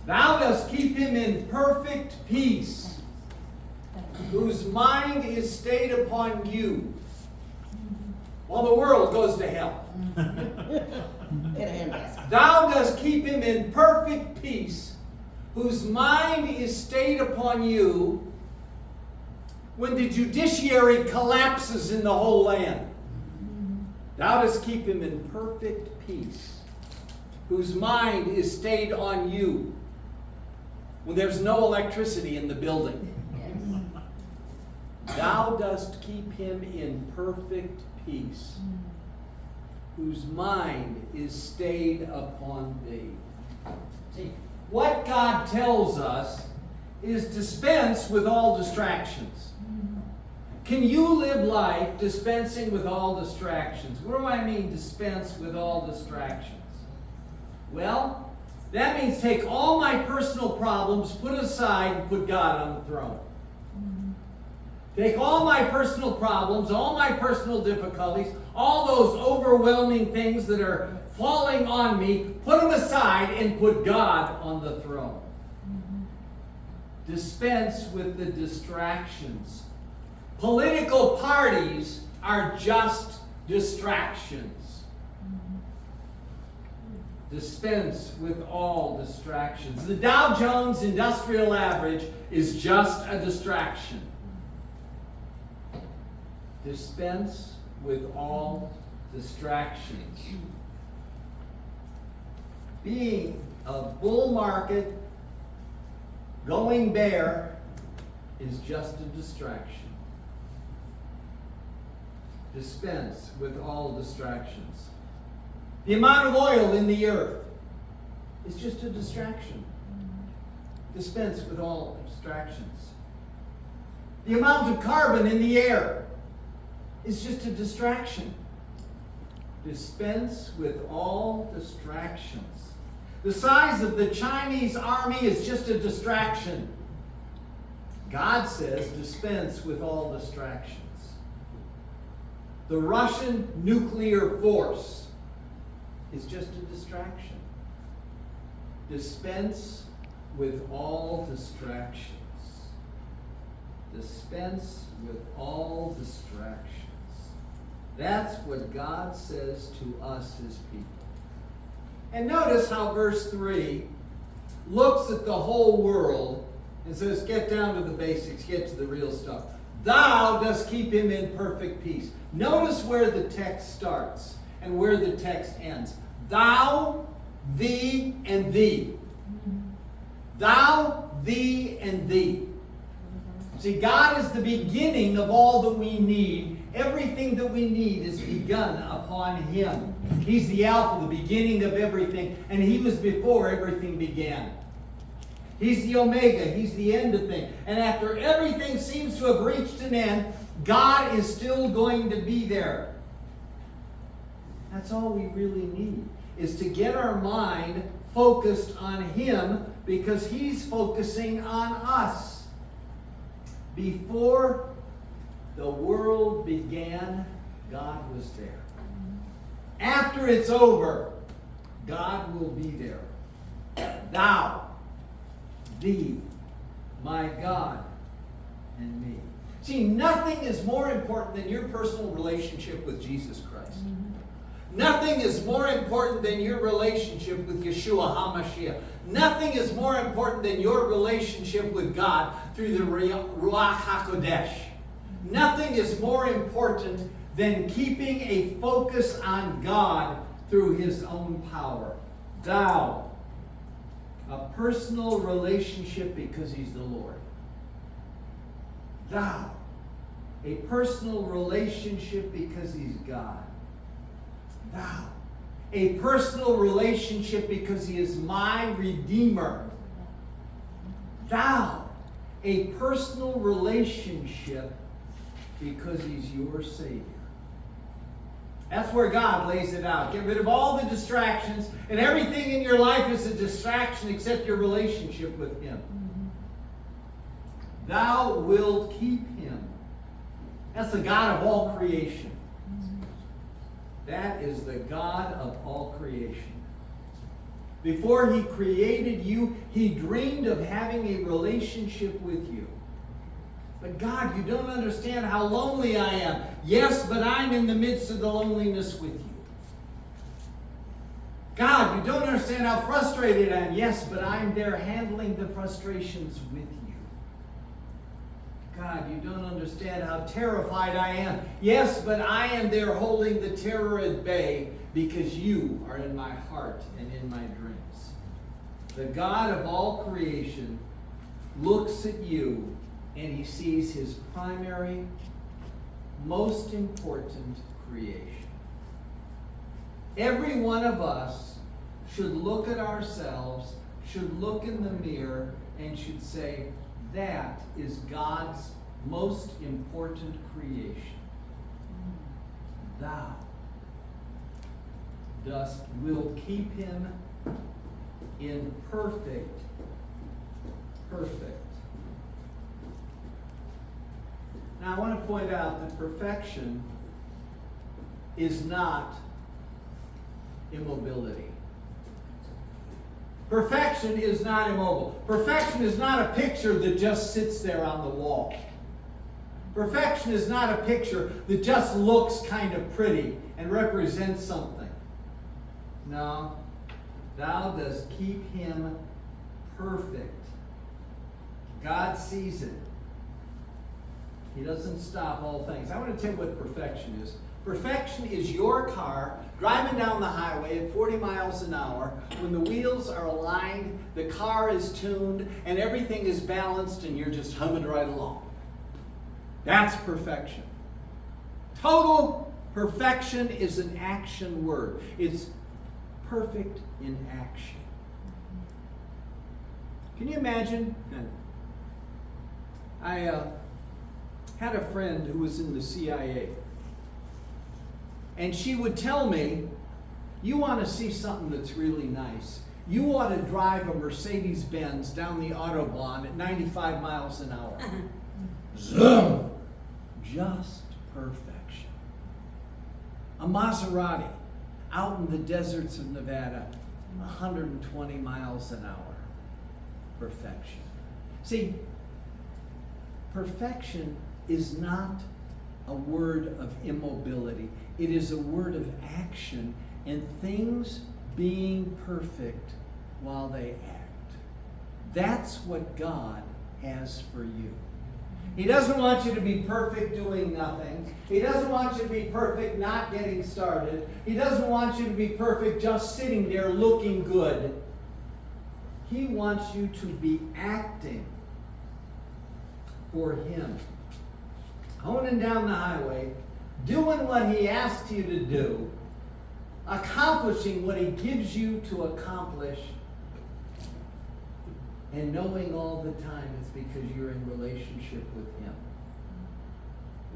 Thou dost keep him in perfect peace, whose mind is stayed upon you, while the world goes to hell. Thou dost keep him in perfect peace, whose mind is stayed upon you, when the judiciary collapses in the whole land. Thou dost keep him in perfect peace, whose mind is stayed on you, when there's no electricity in the building. Thou dost keep him in perfect peace, whose mind is stayed upon thee. See, what God tells us is dispense with all distractions. Can you live life dispensing with all distractions? What do I mean, dispense with all distractions? Well, that means take all my personal problems, put aside, and put God on the throne. Take all my personal problems, all my personal difficulties, all those overwhelming things that are falling on me, put them aside and put God on the throne. Dispense with the distractions. Political parties are just distractions. Dispense with all distractions. The Dow Jones Industrial Average is just a distraction. Dispense with all distractions. Being a bull market going bear is just a distraction. Dispense with all distractions. The amount of oil in the earth is just a distraction. Dispense with all distractions. The amount of carbon in the air is just a distraction. Dispense with all distractions. The size of the Chinese army is just a distraction. God says dispense with all distractions. The Russian nuclear force is just a distraction. Dispense with all distractions. Dispense with all distractions. That's what God says to us, his people. And notice how verse 3 looks at the whole world and says, get down to the basics, get to the real stuff. Thou dost keep him in perfect peace. Notice where the text starts and where the text ends. Thou, thee, and thee. Thou, thee, and thee. See, God is the beginning of all that we need. Everything that we need is begun upon him. He's the Alpha, the beginning of everything, and he was before everything began. He's the Omega, he's the end of things. And after everything seems to have reached an end, God is still going to be there. That's all we really need, is to get our mind focused on him, because he's focusing on us. Before the world began, God was there. After it's over, God will be there. Thou, thee, my God, and me. See, nothing is more important than your personal relationship with Jesus Christ. Nothing is more important than your relationship with Yeshua HaMashiach. Nothing is more important than your relationship with God through the Ruach HaKodesh. Nothing is more important than keeping a focus on God through his own power. Thou, a personal relationship because he's the Lord. Thou, a personal relationship because he's God. Thou, a personal relationship because he is my Redeemer. Thou, a personal relationship because he's your Savior. That's where God lays it out. Get rid of all the distractions, and everything in your life is a distraction except your relationship with him. Thou wilt keep him. That's the God of all creation. That is the God of all creation. Before He created you, He dreamed of having a relationship with you. But God, you don't understand how lonely I am. Yes, but I'm in the midst of the loneliness with you. God, you don't understand how frustrated I am. Yes, but I'm there handling the frustrations with you. God, you don't understand how terrified I am. Yes, but I am there holding the terror at bay because you are in my heart and in my dreams. The God of all creation looks at you and He sees His primary, most important creation. Every one of us should look at ourselves, should look in the mirror, and should say, that is God's most important creation. Thou will keep him in perfect. Now I want to point out that perfection is not immobility. Perfection is not immobile. Perfection is not a picture that just sits there on the wall. Perfection is not a picture that just looks kind of pretty and represents something. No, thou dost keep him perfect. God sees it. He doesn't stop all things. I want to tell you what perfection is. Perfection is your car driving down the highway at 40 miles an hour when the wheels are aligned, the car is tuned, and everything is balanced, and you're just humming right along. That's perfection. Total perfection is an action word. It's perfect in action. Can you imagine? I had a friend who was in the CIA. And she would tell me, you want to see something that's really nice. You ought to drive a Mercedes-Benz down the Autobahn at 95 miles an hour. Zoom! Just perfection. A Maserati out in the deserts of Nevada, 120 miles an hour. Perfection. See, perfection is not a word of immobility. It is a word of action and things being perfect while they act. That's what God has for you. He doesn't want you to be perfect doing nothing. He doesn't want you to be perfect not getting started. He doesn't want you to be perfect just sitting there looking good. He wants you to be acting for Him. Honing down the highway, doing what He asks you to do, accomplishing what He gives you to accomplish, and knowing all the time it's because you're in relationship with Him.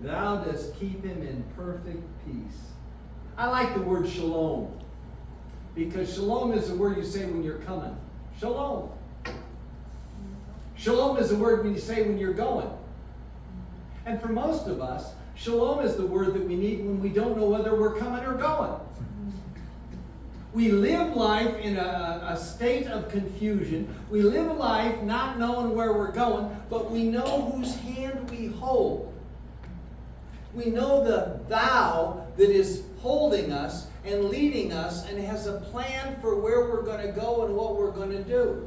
Thou dost keep him in perfect peace. I like the word shalom, because shalom is a word you say when you're coming. Shalom. Shalom is a word when you say when you're going. And for most of us, shalom is the word that we need when we don't know whether we're coming or going. We live life in a state of confusion. We live life not knowing where we're going, but we know whose hand we hold. We know the thou that is holding us and leading us and has a plan for where we're going to go and what we're going to do.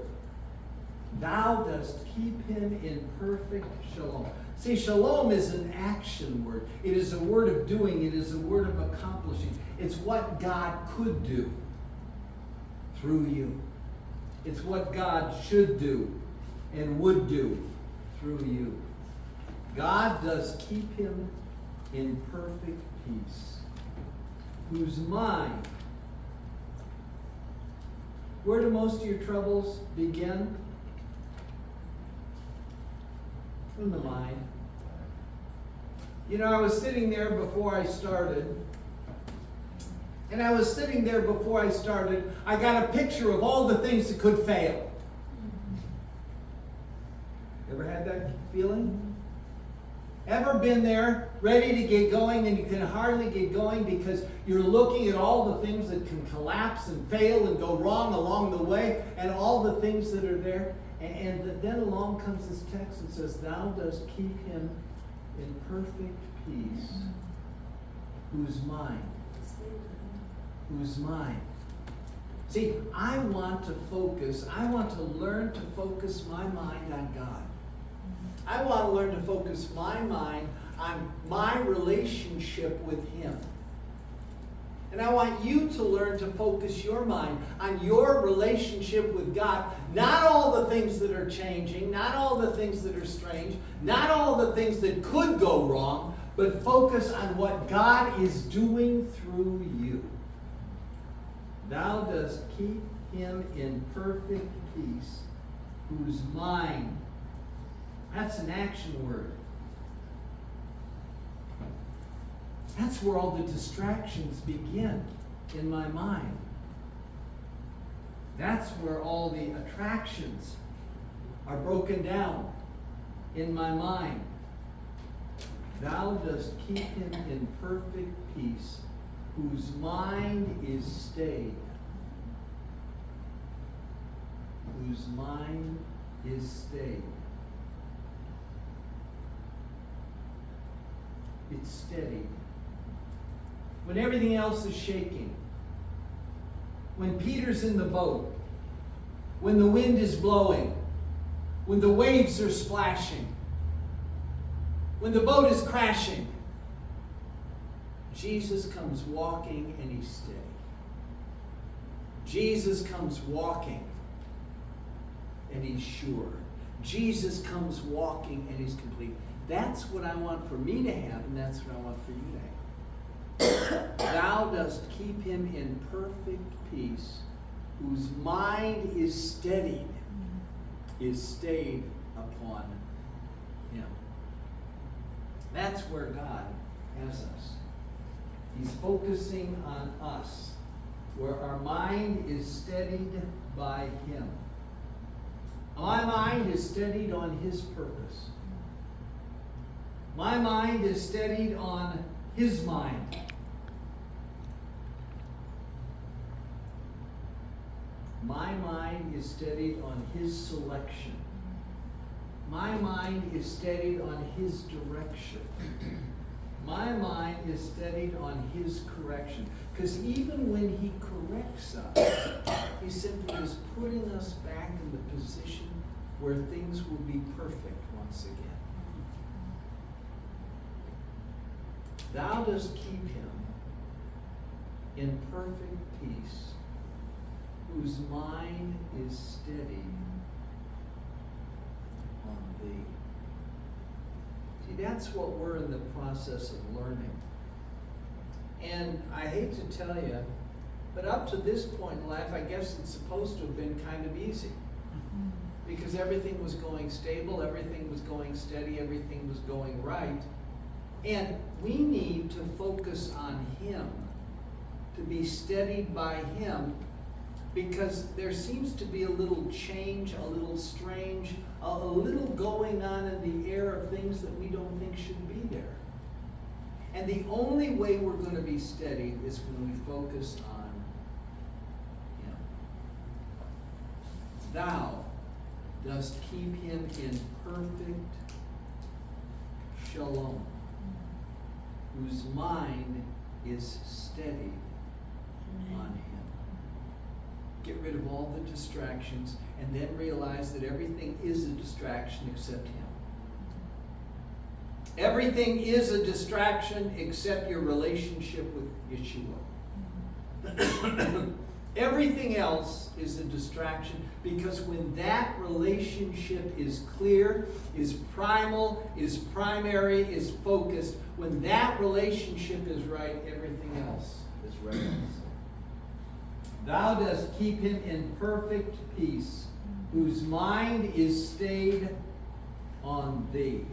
Thou dost keep him in perfect shalom. See, shalom is an action word. It is a word of doing. It is a word of accomplishing. It's what God could do through you. It's what God should do and would do through you. God does keep him in perfect peace, whose mind. Where do most of your troubles begin? In the mind. You know, I was sitting there before I started. And I was sitting there before I started. I got a picture of all the things that could fail. Ever had that feeling? Ever been there, ready to get going, and you can hardly get going because you're looking at all the things that can collapse and fail and go wrong along the way, and all the things that are there? And then along comes this text that says, "Thou dost keep him in perfect peace, whose mind." See, I want to learn to focus my mind on God. I want to learn to focus my mind on my relationship with Him. And I want you to learn to focus your mind on your relationship with God. Not all the things that are changing, not all the things that are strange, not all the things that could go wrong, but focus on what God is doing through you. Thou dost keep him in perfect peace, whose mind, that's an action word. That's where all the distractions begin in my mind. That's where all the attractions are broken down in my mind. Thou dost keep him in perfect peace, whose mind is stayed. Whose mind is stayed. It's steady. When everything else is shaking. When Peter's in the boat. When the wind is blowing. When the waves are splashing. When the boat is crashing. Jesus comes walking and he's steady. Jesus comes walking and he's sure. Jesus comes walking and he's complete. That's what I want for me to have, and that's what I want for you to have. Thou dost keep him in perfect peace, whose mind is stayed upon him. That's where God has us. He's focusing on us, where our mind is steadied by him. My mind is steadied on his purpose. My mind is steadied on his mind. My mind is steadied on his selection. My mind is steadied on his direction. My mind is steadied on his correction. Because even when he corrects us, he simply is putting us back in the position where things will be perfect once again. Thou dost keep him in perfect peace, whose mind is steady on thee. See, that's what we're in the process of learning. And I hate to tell you, but up to this point in life, I guess it's supposed to have been kind of easy. Because everything was going stable, everything was going steady, everything was going right. And we need to focus on him, to be steadied by him, because there seems to be a little change, a little strange, a little going on in the air of things that we don't think should be there. And the only way we're going to be steadied is when we focus on him. Thou dost keep him in perfect shalom, whose mind is steadied on him. Get rid of all the distractions and then realize that everything is a distraction except him. Everything is a distraction except your relationship with Yeshua. Everything else is a distraction, because when that relationship is clear, is primal, is primary, is focused, when that relationship is right, everything else is right. Thou dost keep him in perfect peace, whose mind is stayed on thee.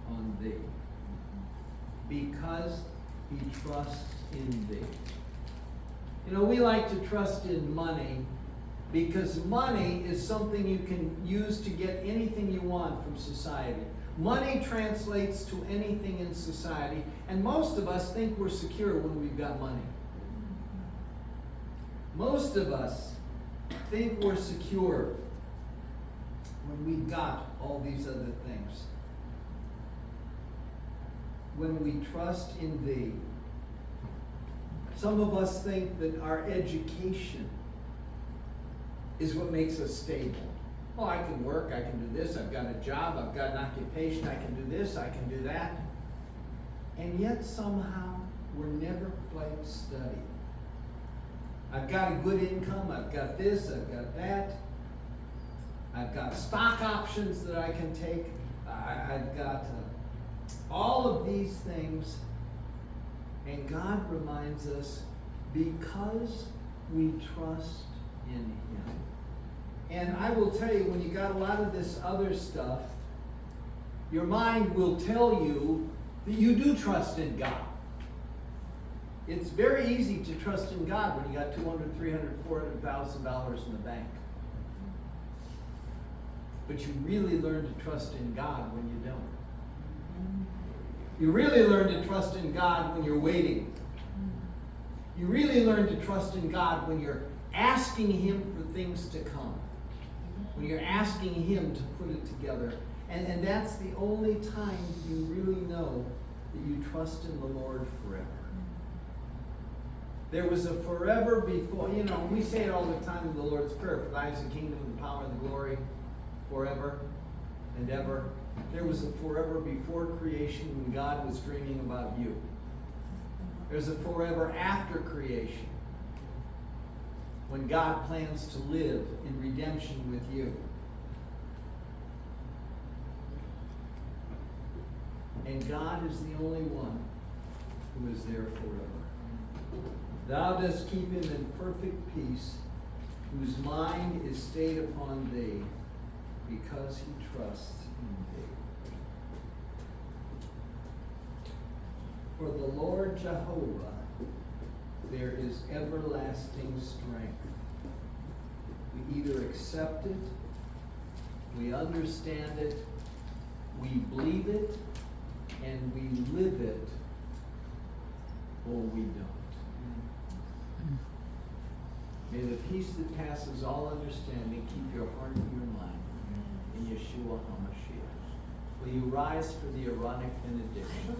On thee. Because he trusts in thee. You know, we like to trust in money because money is something you can use to get anything you want from society. Money translates to anything in society, and most of us think we're secure when we've got money. Most of us think we're secure when we've got all these other things. When we trust in Thee. Some of us think that our education is what makes us stable. Oh, I can work, I can do this, I've got a job, I've got an occupation, I can do this, I can do that. And yet somehow we're never quite steady. I've got a good income, I've got this, I've got that. I've got stock options that I can take. I've got all of these things. And God reminds us, because we trust in Him. And I will tell you, when you got a lot of this other stuff, your mind will tell you that you do trust in God. It's very easy to trust in God when you got $200,000, $300,000, $400,000 in the bank. But you really learn to trust in God when you don't. You really learn to trust in God when you're waiting. You really learn to trust in God when you're asking Him for things to come. When you're asking Him to put it together. And that's the only time you really know that you trust in the Lord forever. There was a forever before, we say it all the time in the Lord's Prayer, for thine is the kingdom, the power, and the glory, forever and ever. There was a forever before creation when God was dreaming about you. There's a forever after creation when God plans to live in redemption with you. And God is the only one who is there forever. Thou dost keep him in perfect peace, whose mind is stayed upon Thee, because he trusts in Thee. For the Lord Jehovah, there is everlasting strength. We either accept it, we understand it, we believe it, and we live it, or we don't. May the peace that passes all understanding keep your heart and your mind in Yeshua HaMashiach. Will you rise for the Aaronic benediction?